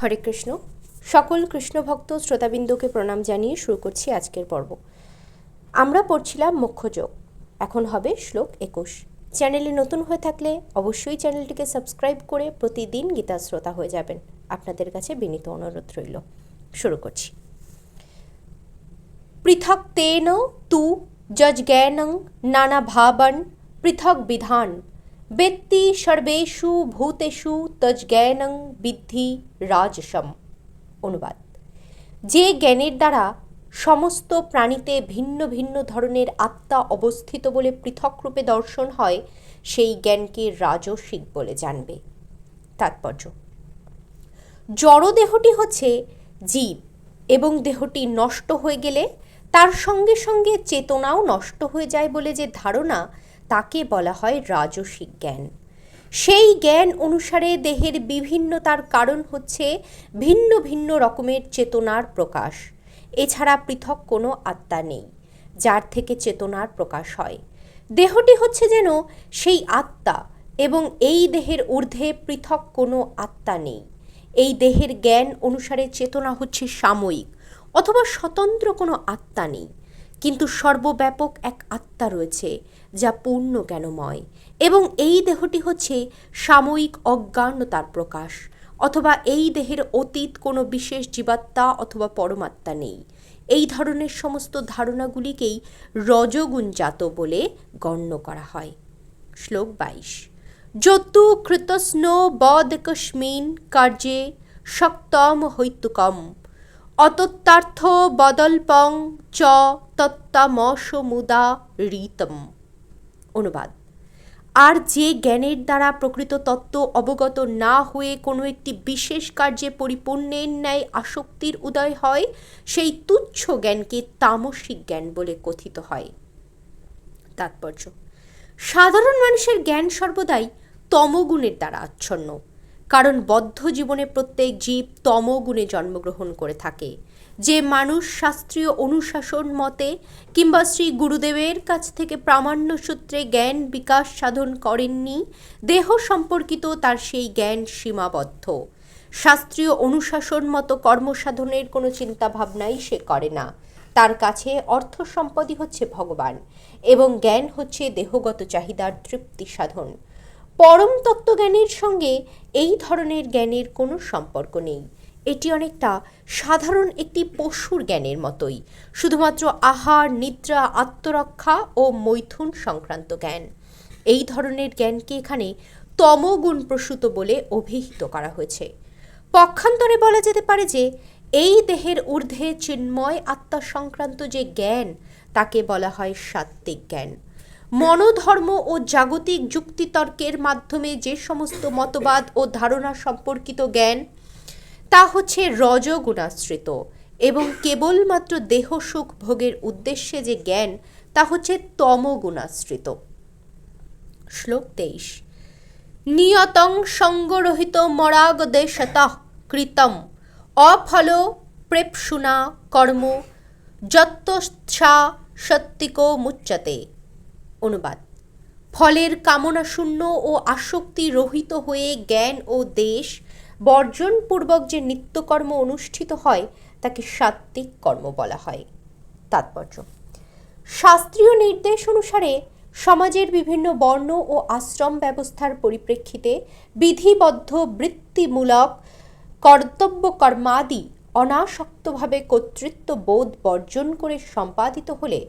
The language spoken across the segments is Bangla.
হরে কৃষ্ণ। সকল কৃষ্ণ ভক্ত শ্রোতাবিন্দুকে প্রণাম জানিয়ে শুরু করছি আজকের পর্ব। আমরা পড়ছিলাম মোক্ষযোগ, এখন হবে শ্লোক 21। চ্যানেলে নতুন হয়ে থাকলে অবশ্যই চ্যানেলটিকে সাবস্ক্রাইব করে প্রতিদিন গীতা শ্রোতা হয়ে যাবেন, আপনাদের কাছে বিনীত অনুরোধ রইল। শুরু করছি। পৃথক তেন তু যজ্ঞানং নানা ভাবন পৃথক বিধান বেত্তি সর্বেষু ভূতেষু তজ্জ্ঞানং বিদ্ধি রাজসম। অনুবাদ: যে জ্ঞানের দ্বারা সমস্ত প্রাণীতে ভিন্ন ভিন্ন ধরনের আত্মা অবস্থিত বলে পৃথক রূপে দর্শন হয়, সেই জ্ঞানকে রাজসিক বলে জানবে। তাৎপর্য: জড়দেহটি হচ্ছে জীব এবং দেহটি নষ্ট হয়ে গেলে তার সঙ্গে সঙ্গে চেতনাও নষ্ট হয়ে যায় বলে যে ধারণা, তাকে বলা হয় রাজসিক জ্ঞান। সেই জ্ঞান অনুসারে দেহের বিভিন্নতার কারণ হচ্ছে ভিন্ন ভিন্ন রকমের চেতনার প্রকাশ। এছাড়া পৃথক কোনো আত্মা নেই যার থেকে চেতনার প্রকাশ হয়। দেহটি হচ্ছে যেন সেই আত্মা এবং এই দেহের ঊর্ধ্বে পৃথক কোনো আত্মা নেই। এই দেহের জ্ঞান অনুসারে চেতনা হচ্ছে সাময়িক অথবা স্বতন্ত্র কোনো আত্মা নেই, কিন্তু সর্বব্যাপক এক আত্মা রয়েছে যা পূর্ণ জ্ঞানময়, এবং এই দেহটি হচ্ছে সাময়িক অজ্ঞানতার প্রকাশ, অথবা এই দেহের অতীত কোনো বিশেষ জীবাত্মা অথবা পরমাত্মা নেই। এই ধরনের সমস্ত ধারণাগুলিকেই রজগুণজাত বলে গণ্য করা হয়। শ্লোক 22। যতু কৃতস্ন বদকস্মিন কার্যে শক্তম হৈতুকম অতত্যার্থ বদল্পং চ তত্ত্বামসমুদা রীতম। অনুবাদ: আর যে জ্ঞানের দ্বারা প্রকৃত তত্ত্ব অবগত না হয়ে কোনো একটি বিশেষ কার্যে পরিপূর্ণের ন্যায় আসক্তির উদয় হয়, সেই তুচ্ছ জ্ঞানকে তামসিক জ্ঞান বলে কথিত হয়। তাৎপর্য: সাধারণ মানুষের জ্ঞান সর্বদাই তমগুণের দ্বারা আচ্ছন্ন, কারণ বদ্ধ জীবনে প্রত্যেক জীব তমগুণে জন্মগ্রহণ করে থাকে। যে মানুষ শাস্ত্রীয় অনুশাসন মতে কিংবা শ্রী গুরুদেবের কাছ থেকে প্রামাণ্য সূত্রে জ্ঞান বিকাশ সাধন করেননি, দেহ সম্পর্কিত তার সেই জ্ঞান সীমাবদ্ধ। শাস্ত্রীয় অনুশাসন মতো কর্মসাধনের কোনো চিন্তা ভাবনাই সে করে না। তার কাছে অর্থ সম্পদই হচ্ছে ভগবান, এবং জ্ঞান হচ্ছে দেহগত চাহিদার তৃপ্তি সাধন। পরম তত্ত্বজ্ঞানের সঙ্গে এই ধরনের জ্ঞানের কোনো সম্পর্ক নেই। এটি অনেকটা সাধারণ একটি পশুর জ্ঞানের মতোই, শুধুমাত্র আহার, নিদ্রা, আত্মরক্ষা ও মৈথুন সংক্রান্ত জ্ঞান। এই ধরনের জ্ঞানকে এখানে তমগুণ প্রসূত বলে অভিহিত করা হয়েছে। পক্ষান্তরে বলা যেতে পারে যে এই দেহের ঊর্ধ্বে চিন্ময় আত্মা সংক্রান্ত যে জ্ঞান, তাকে বলা হয় সাত্ত্বিক জ্ঞান। মনোধর্ম ও জাগতিক যুক্তিতর্কের মাধ্যমে যে সমস্ত মতবাদ ও ধারণা সম্পর্কিত জ্ঞান, তা হচ্ছে রজগুণাশ্রিত, এবং কেবলমাত্র দেহ সুখ ভোগের উদ্দেশ্যে যে জ্ঞান, তা হচ্ছে তমগুণাশ্রিত। শ্লোক 23। নিয়তং সঙ্গরহিত মরাগদেশতঃ কৃতম অফল প্রেপ্সুনা কর্ম যত্তচ্ছা সত্ত্বিকো মুচ্যতে। অনুবাদ: ফলের কামনা শূন্য ও আসক্তি রহিত হয়ে জ্ঞান ও দেশ বর্জনপূর্বক যে নিত্যকর্ম অনুষ্ঠিত হয়, তাকে সাত্ত্বিক কর্ম বলা হয়। তাৎপর্য: শাস্ত্রীয় নির্দেশ অনুসারে সমাজের বিভিন্ন বর্ণ ও আশ্রম ব্যবস্থার পরিপ্রেক্ষিতে বিধিবদ্ধ বৃত্তিমূলক কর্তব্য কর্মাদি অনাসক্তভাবে কর্তৃত্ব বোধ বর্জন করে সম্পাদিত হলে,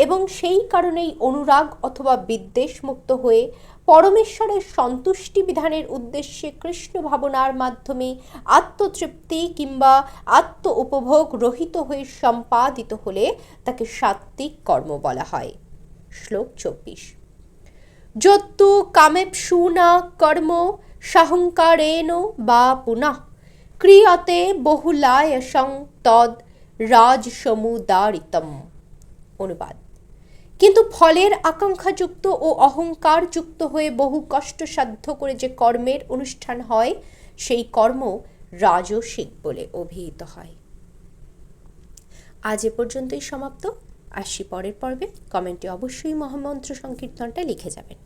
এবং সেই কারণেই অনুরাগ অথবা বিদ্বেষ মুক্ত হয়ে পরমেশ্বরের সন্তুষ্টি বিধানের উদ্দেশ্যে কৃষ্ণ ভাবনার মাধ্যমে আত্মতৃপ্তি কিংবা আত্ম উপভোগ রহিত হয়ে সম্পাদিত হলে, তাকে সাত্ত্বিক কর্ম বলা হয়। শ্লোক 24। যত্তু কামেপ্সুনা কর্ম সাহংকারেণ বা পুনঃ ক্রিয়তে বহুলায়সং তদ রাজসমুদারিতম। অনুবাদ: কিন্তু ফলের আকাঙ্ক্ষাযুক্ত ও অহংকারযুক্ত হয়ে বহু কষ্টসাধ্য করে যে কর্মের অনুষ্ঠান হয়, সেই কর্ম রাজসিক বলে অভিহিত হয়। আজ এ পর্যন্তই সমাপ্ত। আসছি পরের পর্বে। কমেন্টে অবশ্যই মহামন্ত্র সংকীর্তনটা লিখে যাবেন।